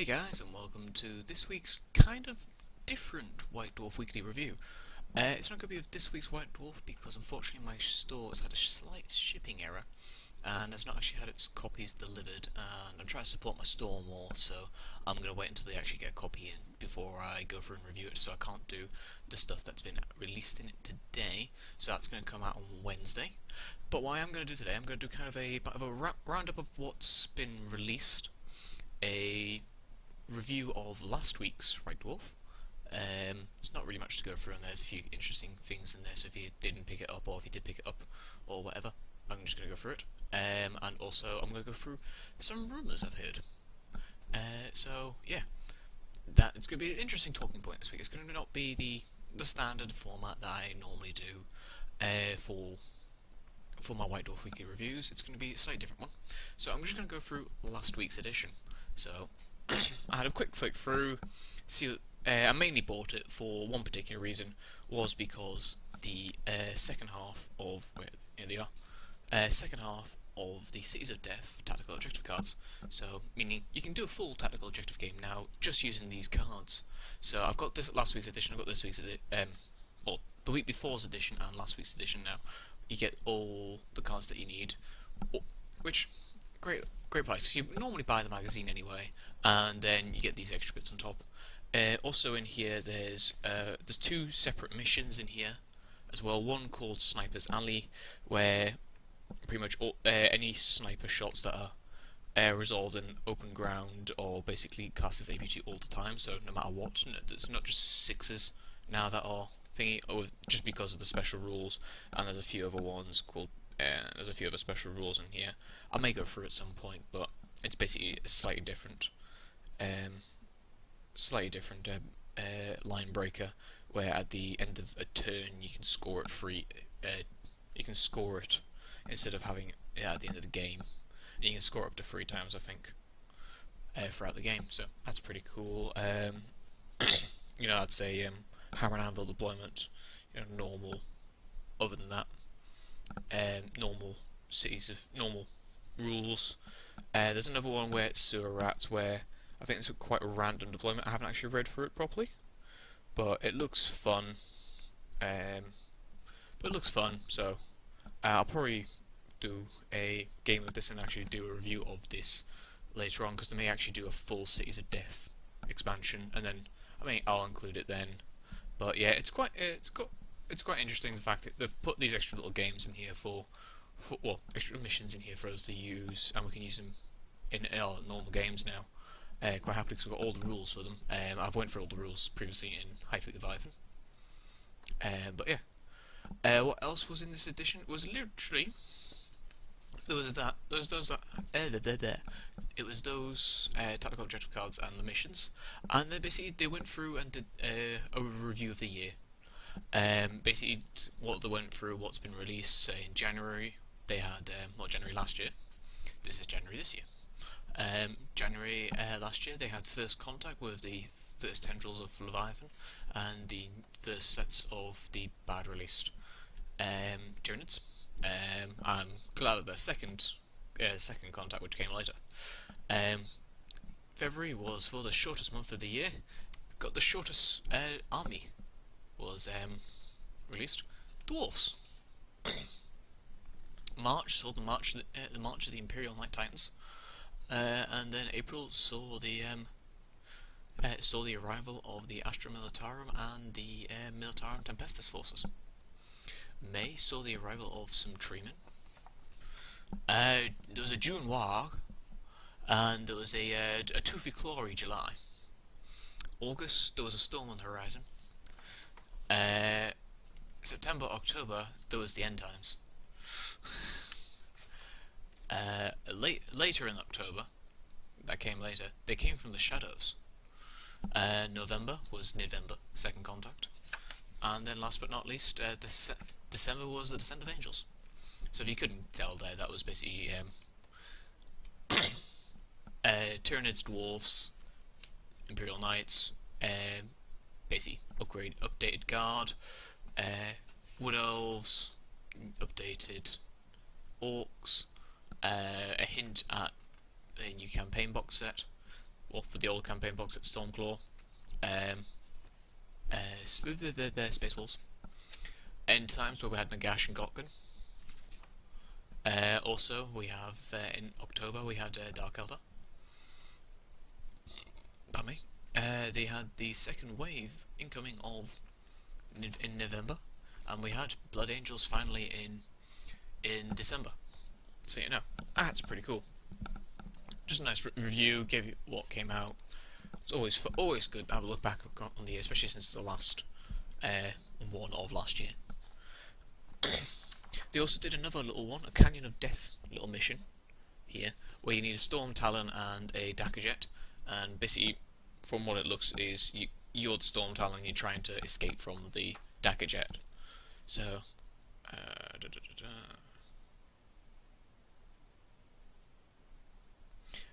guys, and welcome to this week's kind of different White Dwarf weekly review. It's not going to be of this week's White Dwarf because unfortunately my store has had a slight shipping error and has not actually had its copies delivered, and I'm trying to support my store more, so I'm going to wait until they actually get a copy in before I go through and review it, so I can't do the stuff that's been released in it today, so that's going to come out on Wednesday. But what I am going to do today, I'm going to do kind of a bit of a roundup of what's been released, a review of last week's White Dwarf. There's not really much to go through, and there's a few interesting things in there, so if you didn't pick it up, or if you did pick it up, or whatever, I'm just going to go through it. And also, I'm going to go through some rumours I've heard. So, yeah, it's going to be an interesting talking point this week. It's going to not be the standard format that I normally do for my White Dwarf weekly reviews. It's going to be a slightly different one. So I'm just going to go through last week's edition. So I had a quick flick through. I mainly bought it for one particular reason, was because the second half of second half of the Cities of Death tactical objective cards. So meaning you can do a full tactical objective game now just using these cards. So I've got this last week's edition. I've got this week's or the week before's edition and last week's edition now. You get all the cards that you need, which great price. You normally buy the magazine anyway, and then you get these extra bits on top. Also in here, there's two separate missions in here as well. One called Sniper's Alley, where pretty much any sniper shots that are resolved in open ground or basically classed as APG all the time. So no matter what, there's not just sixes now that are thingy, just because of the special rules. And there's a few other ones called. There's a few other special rules in here. I may go through at some point, but it's basically a slightly different line breaker, where at the end of a turn you can score it free. You can score it instead of having it at the end of the game. And you can score up to 3 times, I think, throughout the game. So that's pretty cool. I'd say hammer and anvil deployment, normal. Other than that, normal normal rules. There's another one where it's sewer rats, where I think it's quite a random deployment. I haven't actually read through it properly, but it looks fun. So I'll probably do a game of this and actually do a review of this later on, because they may actually do a full Cities of Death expansion, and then I'll include it then. But yeah, it's quite interesting, the fact that they've put these extra little games in here extra missions in here for us to use, and we can use them in our normal games now. Quite happily, because I've got all the rules for them. I've went through all the rules previously in High Fleet Leviathan. But yeah, what else was in this edition? It was literally those tactical objective cards and the missions, and they went through and did a review of the year. Basically, what they went through, what's been released. Say in January, they had January last year. This is January this year. January last year, they had First Contact with the first tendrils of Leviathan and the first sets of the bad released Tyranids. I'm glad of their second Contact, which came later. February was for the shortest month of the year. Got the shortest army was released. Dwarfs. March saw the march of the Imperial Knight Titans, and then April saw the arrival of the Astra Militarum and the Militarum Tempestus forces. May saw the arrival of some treemen. There was a June Warg, and there was a Toothy Clory July. August, there was a Storm on the horizon. September, October, there was the End Times. Later in October, they came from the shadows. November was November, Second Contact. And then last but not least, December was the Descent of Angels. So if you couldn't tell there, that was basically Tyranids, Dwarfs, Imperial Knights, basically updated guard, Wood Elves, updated Orcs, a hint at a new campaign box set, well, for the old campaign box at Stormclaw, Space Wolves. End Times, where we had Nagash and Gotkin. Also, we have in October we had Dark Elder. Pardon me. They had the second wave incoming in November, and we had Blood Angels finally in December. So you know, that's pretty cool. Just a nice review, give you what came out. It's always good to have a look back on the year, especially since the last one of last year. They also did another little one, a Canyon of Death little mission here, where you need a Storm Talon and a Dakka Jet, and basically, from what it looks, is you're the Storm Talon and you're trying to escape from the Dakka Jet. So,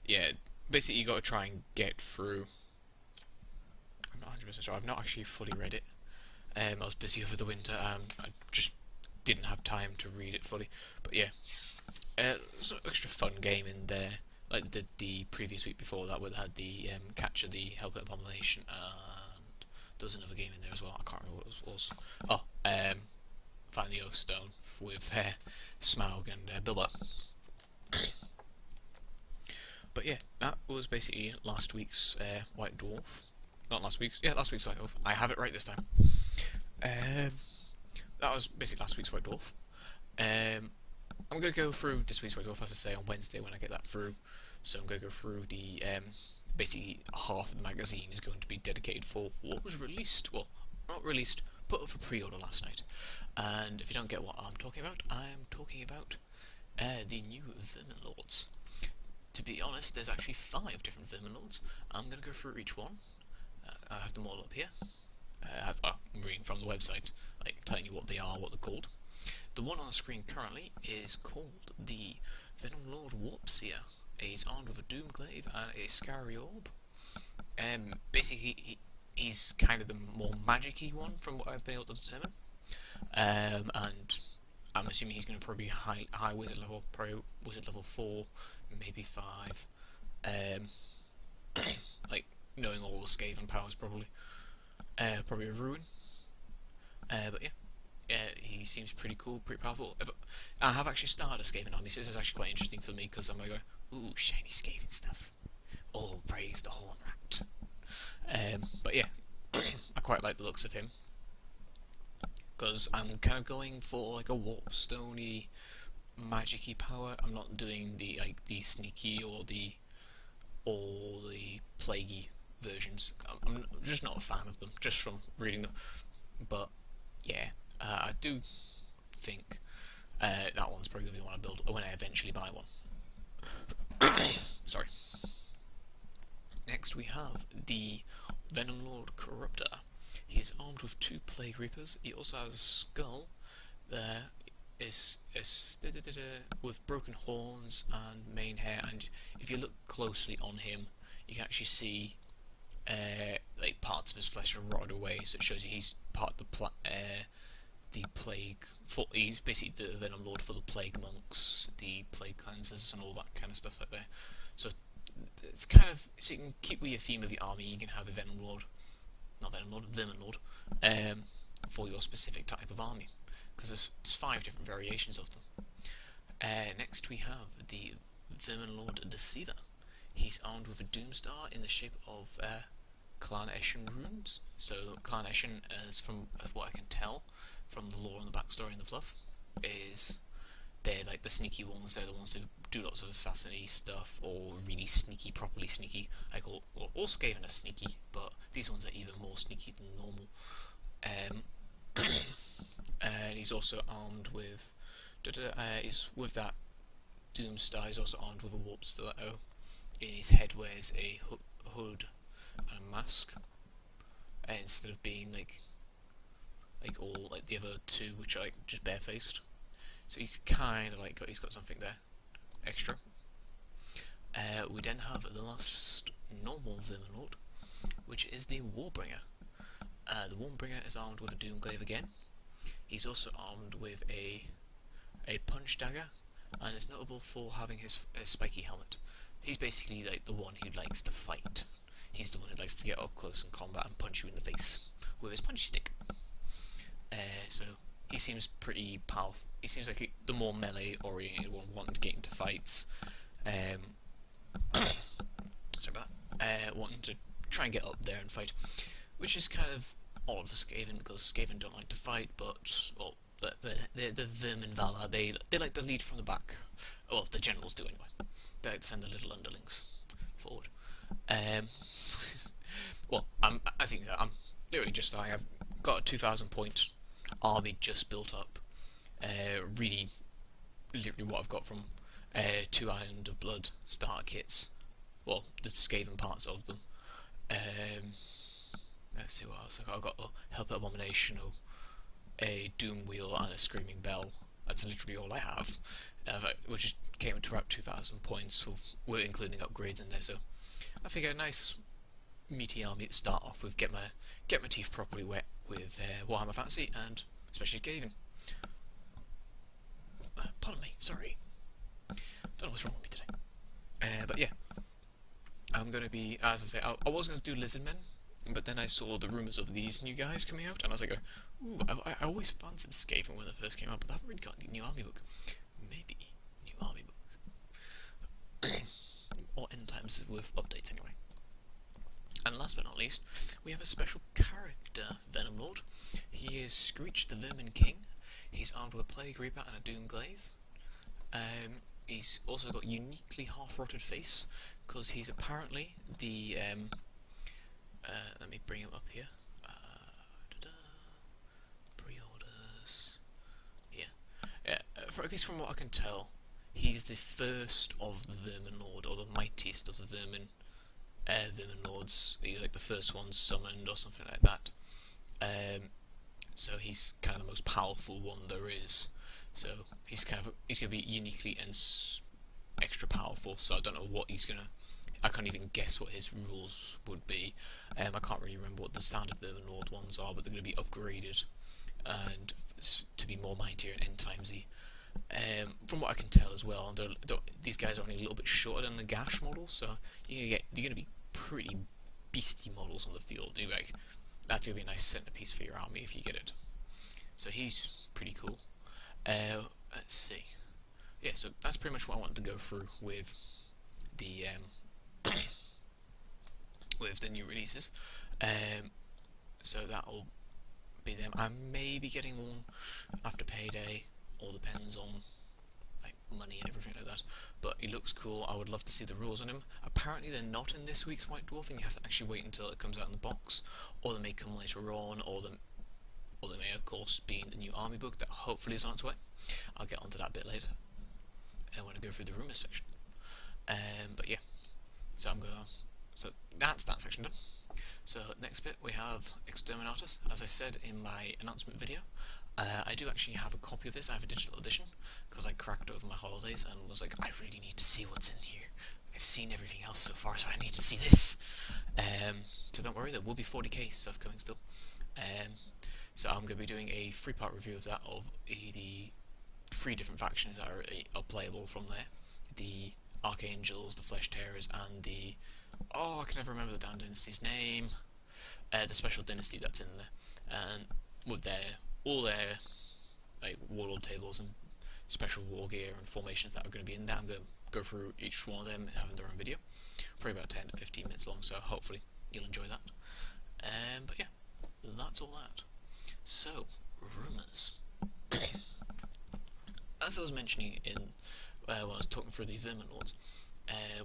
yeah, basically you got to try and get through. I'm not 100% sure. I've not actually fully read it. I was busy over the winter. I just didn't have time to read it fully. But yeah, it's an extra fun game in there. Like they did the previous week before that, where they had the Catcher, the Helper Abomination, and there was another game in there as well. I can't remember what it was. Oh, Find the Oath Stone with Smaug and Bilbo. But yeah, that was basically last week's White Dwarf. Not last week's. Yeah, last week's White Dwarf. I have it right this time. That was basically last week's White Dwarf. I'm going to go through this week's White Dwarf, as I say, on Wednesday when I get that through. So I'm going to go through the, basically half of the magazine is going to be dedicated for what was released, well, not released, put up for pre-order last night. And if you don't get what I'm talking about, I'm talking about the new Vermin Lords. To be honest, there's actually 5 different Vermin Lords. I'm going to go through each one. I have them all up here. I'm reading from the website, like telling you what they are, what they're called. The one on the screen currently is called the Venom Lord Warpseer. He's armed with a Doomglaive and a Scary Orb. Basically, he's kind of the more magic-y one from what I've been able to determine. And I'm assuming he's going to probably be high wizard level, probably wizard level 4, maybe 5. Like, knowing all the Skaven powers, probably. Probably a Ruin. But yeah, he seems pretty cool, pretty powerful. I have actually started a Skaven army, so this is actually quite interesting for me, because I'm going to go, ooh, shiny Skaven stuff. All praise the Horn Rat. But yeah, I quite like the looks of him, because I'm kind of going for like a Warpstone-y, magic-y power. I'm not doing the sneaky or the plaguey versions. I'm just not a fan of them, just from reading them. But yeah, I do think that one's probably going to be the one I build when I eventually buy one. Sorry. Next we have the Venom Lord Corruptor. He is armed with 2 Plague Reapers. He also has a skull there, is with broken horns and mane hair, and if you look closely on him, you can actually see like parts of his flesh are rotted away, so it shows you he's part of the plague. He's basically the Venom Lord for the Plague Monks, the Plague Cleansers, and all that kind of stuff like there. So it's kind of, so you can keep with your theme of your army. You can have a Venom Lord, not Venom Lord, Vermin Lord, for your specific type of army, because there's 5 different variations of them. Next we have the Vermin Lord Deceiver. He's armed with a Doomstar in the shape of Clan Eshin runes. So Clan Eshin, as what I can tell from the lore and the backstory and the fluff, is they're like the sneaky ones. They're the ones who do lots of assassin-y stuff, or really sneaky, properly sneaky. Like all Skaven are sneaky, but these ones are even more sneaky than normal. And he's also armed with, he's with that Doomstar. He's also armed with a Warp Stiletto. In his head wears a hood and a mask, instead of being like all like the other 2, which are like just barefaced. So he's kind of like he's got something there extra. We then have the last normal Vermin Lord, which is the Warbringer. The Warbringer is armed with a Doomglaive again. He's also armed with a punch dagger, and is notable for having his spiky helmet. he's basically like the one who likes to fight. He's the one who likes to get up close in combat and punch you in the face with his punchy stick. So he seems pretty powerful. He seems like the more melee-oriented one, wanting to get into fights. Sorry about that. Wanting to try and get up there and fight, which is kind of odd for Skaven, because Skaven don't like to fight, but well, the Vermin Valar, they like to lead from the back. Well, the generals do anyway. They like to send the little underlings forward. Well, as you can tell, I'm literally just, I have got a 2,000 point army just built up. Really, literally what I've got from 2 Island of Blood starter kits. Well, the Skaven parts of them. Let's see what else I've got. A Help Abomination, a Doom Wheel, and a Screaming Bell. That's literally all I have, which came to about 2,000 points. We're including upgrades in there, so I figure a nice meaty army to start off with. Get my teeth properly wet with Warhammer Fantasy, and especially Skaven. Pardon me, sorry. Don't know what's wrong with me today. But yeah, I'm gonna be, as I say, I was gonna do Lizardmen, but then I saw the rumours of these new guys coming out, and I was like, ooh, I always fancied Skaven when they first came out, but they haven't really got a new army book. Maybe new army book. Or end times with updates anyway. And last but not least, we have a special character, Venom Lord. He is Screech the Vermin King. He's armed with a Plague Reaper and a Doomglaive. He's also got uniquely half-rotted face, because he's apparently the, let me bring him up here. Pre-orders. Yeah. At least from what I can tell, he's the first of the Vermin Lord, or the mightiest of the Vermin Lords. He's like the first one summoned, or something like that. So he's kind of the most powerful one there is. So he's going to be uniquely and extra powerful. So I don't know what I can't even guess what his rules would be. I can't really remember what the standard Vermin Lord ones are, but they're going to be upgraded and to be more mightier and end timesy. From what I can tell as well, these guys are only a little bit shorter than the Gash model, so you're going to be pretty beastie models on the field. That's going to be a nice centerpiece for your army if you get it. So he's pretty cool. Let's see. Yeah, so that's pretty much what I wanted to go through with the with the new releases. So that'll be them. I may be getting one after payday. All depends on like money and everything like that. But he looks cool. I would love to see the rules on him. Apparently they're not in this week's White Dwarf, and you have to actually wait until it comes out in the box, or they may come later on, or they may of course be in the new army book that hopefully is on its way. I'll get onto that a bit later. I want to go through the rumours section. But yeah, so that's that section done. So next bit we have Exterminatus. As I said in my announcement video, I do actually have a copy of this. I have a digital edition because I cracked over my holidays and was like, I really need to see what's in here. I've seen everything else so far, so I need to see this. So don't worry, there will be 40k stuff coming still. So I'm going to be doing a 3-part review of that, of the 3 different factions that are playable from there. The Archangels, the Flesh Tearers, and the... oh, I can never remember the damn dynasty's name. The Special Dynasty that's in there. And with all their like warlord tables and special war gear and formations that are going to be in there. I'm going to go through each one of them having their own video. Probably about 10 to 15 minutes long, so hopefully you'll enjoy that. But yeah, that's all that. So, rumours. As I was mentioning when I was talking through the Vermin Lords,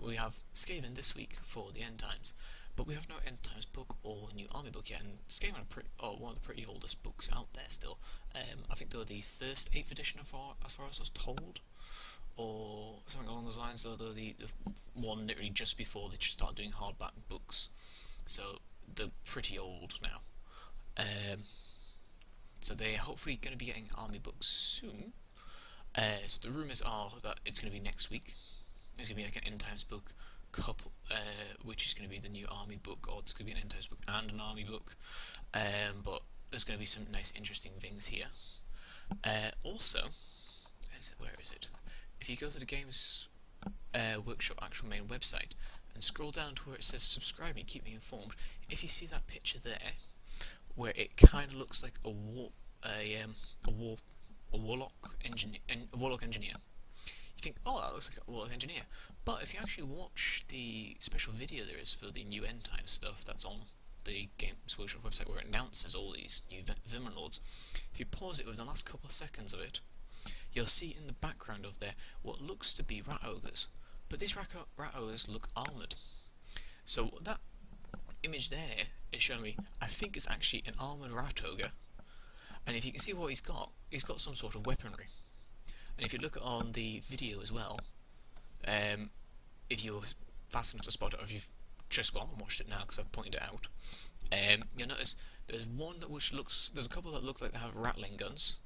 we have Skaven this week for the End Times, but we have no End Times book or new army book yet, and Skaven are one of the pretty oldest books out there still. I think they were the first 8th edition as far as I was told, or something along those lines. So they're the one literally just before they started doing hardback books, so they're pretty old now. So they're hopefully going to be getting army books soon. So the rumours are that it's going to be next week. There's going to be like an End Times book couple, which is going to be the new army book, or it's going to be an End Times book and an army book. But there's going to be some nice interesting things here. Also, where is it? If you go to the games workshop actual main website and scroll down to where it says subscribe me, keep me informed. If you see that picture there, where it kind of looks like a warlock engineer, you think, oh, that looks like a warlock engineer. But if you actually watch the special video there is for the new end time stuff that's on the Games Workshop website where it announces all these new Vermin Lords, if you pause it with the last couple of seconds of it, you'll see in the background of there what looks to be rat ogres. But these rat ogres look armoured. So that image there is showing me, I think it's actually an armoured rat ogre. And if you can see what he's got some sort of weaponry. And if you look on the video as well, if you're fast enough to spot it, or if you've just gone and watched it now because I've pointed it out, you'll notice there's there's a couple that look like they have rattling guns.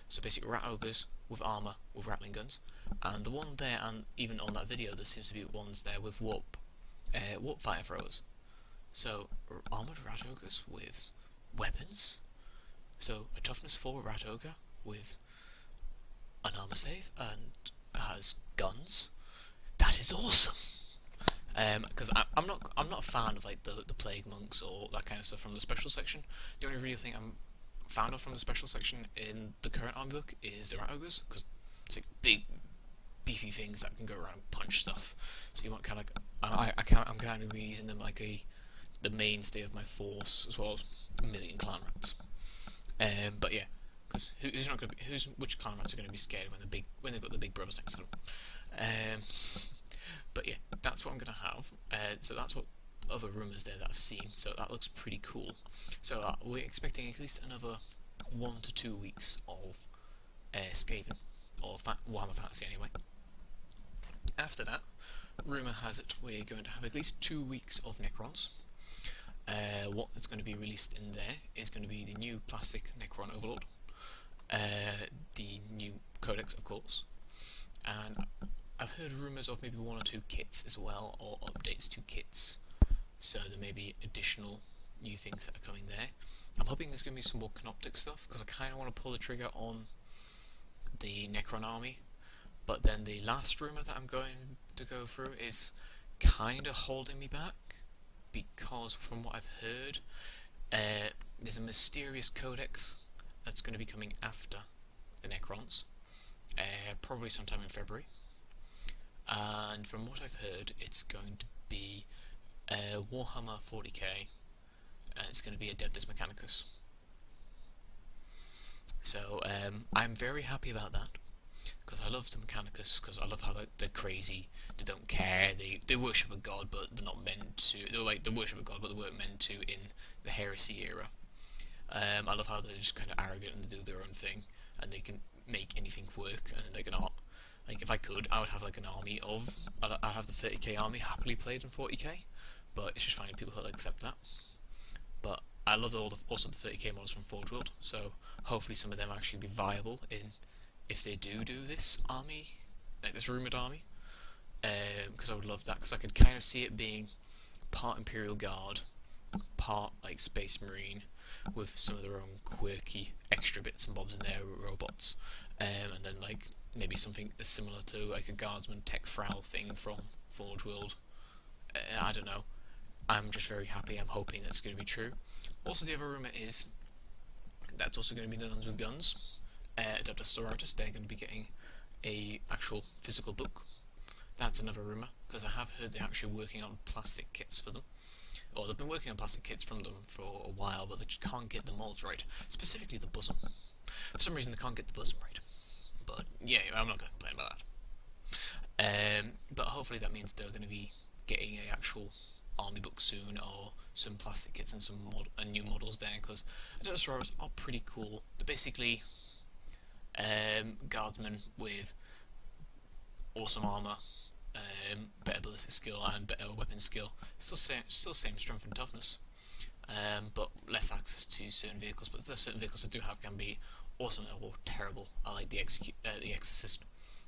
So basically rat ogres with armour with rattling guns, and the one there, and even on that video there seems to be ones there with warp fire throwers. So armoured rat ogres with weapons. So a toughness 4 rat ogre with an armour save and has guns. That is awesome. Because I'm not a fan of like the plague monks or that kind of stuff from the special section. The only real thing I'm fan of from the special section in the current army book is the rat ogres, because it's like big beefy things that can go around and punch stuff. So you want kind of like I'm kind of using them like the mainstay of my force, as well as a million clan rats. But yeah, because which clan rats are going to be scared when they've got the big brothers next to them. But yeah, that's what I'm going to have. So that's what other rumours there that I've seen. So that looks pretty cool. So we're expecting at least another 1 to 2 weeks of Skaven, or Warhammer Fantasy anyway. After that, rumour has it we're going to have at least 2 weeks of Necrons. What is going to be released in there is going to be the new plastic Necron Overlord, the new Codex, of course, and I've heard rumours of maybe 1 or 2 kits as well, or updates to kits. So there may be additional new things that are coming there. I'm hoping there's going to be some more Canoptic stuff, because I kind of want to pull the trigger on the Necron army. But then the last rumour that I'm going to go through is kind of holding me back, because from what I've heard, there's a mysterious codex that's going to be coming after the Necrons, probably sometime in February. And from what I've heard, it's going to be Warhammer 40k, and it's going to be Adeptus Mechanicus. So I'm very happy about that, because I love the Mechanicus, because I love how they're crazy, they don't care, they worship a god, but they're not meant to. They worship a god, but they weren't meant to in the Heresy era. I love how they're just kind of arrogant and they do their own thing, and they can make anything work, and they can like, if I could, I would have like an army of, I'd have the 30k army happily played in 40k, but it's just finding people who'll accept that. But I love also the 30k models from Forge World, so hopefully some of them actually be viable if they do this army, like this rumoured army, because I would love that, because I could kind of see it being part Imperial Guard, part like Space Marine, with some of their own quirky extra bits and bobs in there, robots, and then like maybe something similar to like a Guardsman Tech Frau thing from Forge World. I don't know. I'm just very happy. I'm hoping that's going to be true. Also, the other rumour is that's also going to be the Nuns with Guns. Adeptus Sororitas, they're going to be getting a actual physical book. That's another rumour, because I have heard they're actually working on plastic kits for them. Or they've been working on plastic kits from them for a while, but they just can't get the molds right. Specifically the bosom. For some reason they can't get the bosom right. But yeah, I'm not going to complain about that. But hopefully that means they're going to be getting an actual army book soon, or some plastic kits and some new models there, because Adeptus Sororitas are pretty cool. They're basically guardsmen with awesome armour, better ballistic skill and better weapon skill. Still same strength and toughness, but less access to certain vehicles. But the certain vehicles I do have can be awesome or terrible. I like the Exorcist.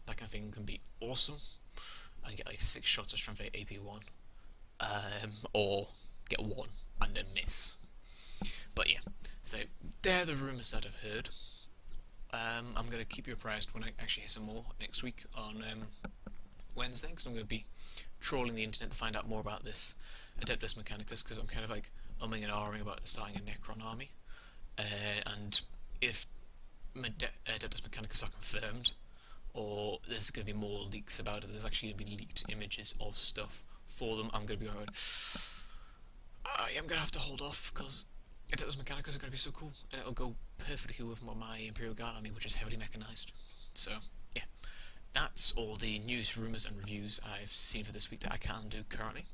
That kind of thing can be awesome. I get like 6 shots of strength 8 AP1, or get 1 and then miss. But yeah, so they're the rumours that I've heard. I'm going to keep you apprised when I actually hear some more next week on Wednesday, because I'm going to be trawling the internet to find out more about this Adeptus Mechanicus, because I'm kind of like umming and ahhing about starting a Necron army, and if Adeptus Mechanicus are confirmed, or there's going to be more leaks about it, there's actually going to be leaked images of stuff for them, I'm going to be going, I'm going to have to hold off, because Adeptus Mechanicus are going to be so cool, and it'll go perfectly with my Imperial Guard army, which is heavily mechanized. So, yeah, that's all the news, rumours and reviews I've seen for this week that I can do currently.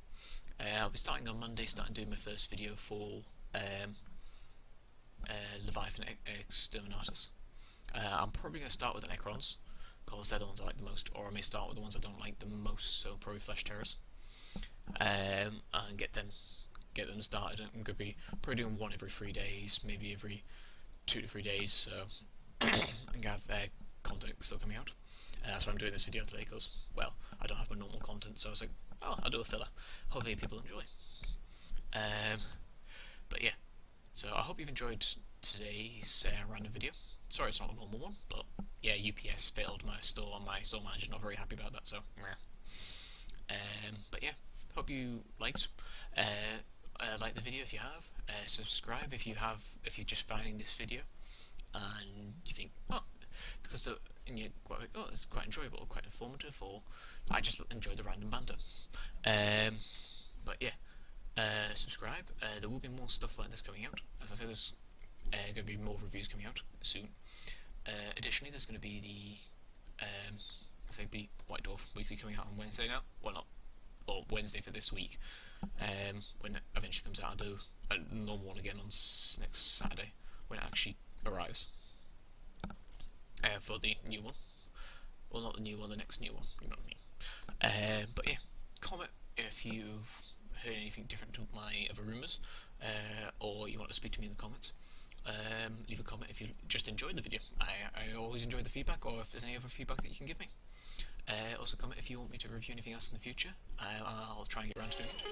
I'll be starting on Monday, doing my first video for Leviathan Exterminatus. I'm probably going to start with the Necrons, because they're the ones I like the most, or I may start with the ones I don't like the most, so probably Flesh Terrors, and get them started. I'm going to be probably doing one every 3 days, maybe every 2 to 3 days, so I'm going to have content still coming out. That's why I'm doing this video today, because, well, I don't have my normal content, so I was like, oh, I'll do a filler. Hopefully people enjoy. But yeah, so I hope you've enjoyed today's random video. Sorry it's not a normal one, but yeah, UPS failed my store, and my store manager's not very happy about that, so but yeah, hope you liked. Like the video if you have, subscribe if you're just finding this video and you think, oh, because and you're quite like, oh, it's quite enjoyable, quite informative, or I just enjoy the random banter. But yeah, subscribe. There will be more stuff like this coming out. As I said, there's going to be more reviews coming out soon. Additionally, there's going to be the White Dwarf weekly coming out on Wednesday now. Well, not, or Wednesday for this week. When it eventually comes out, I'll do a normal one again on next Saturday when it actually arrives. For the new one. Well, not the new one, the next new one, you know what I mean. But yeah, comment if you've heard anything different to my other rumours, or you want to speak to me in the comments. Leave a comment if you just enjoyed the video. I always enjoy the feedback, or if there's any other feedback that you can give me. Also comment if you want me to review anything else in the future. I'll try and get around to doing it.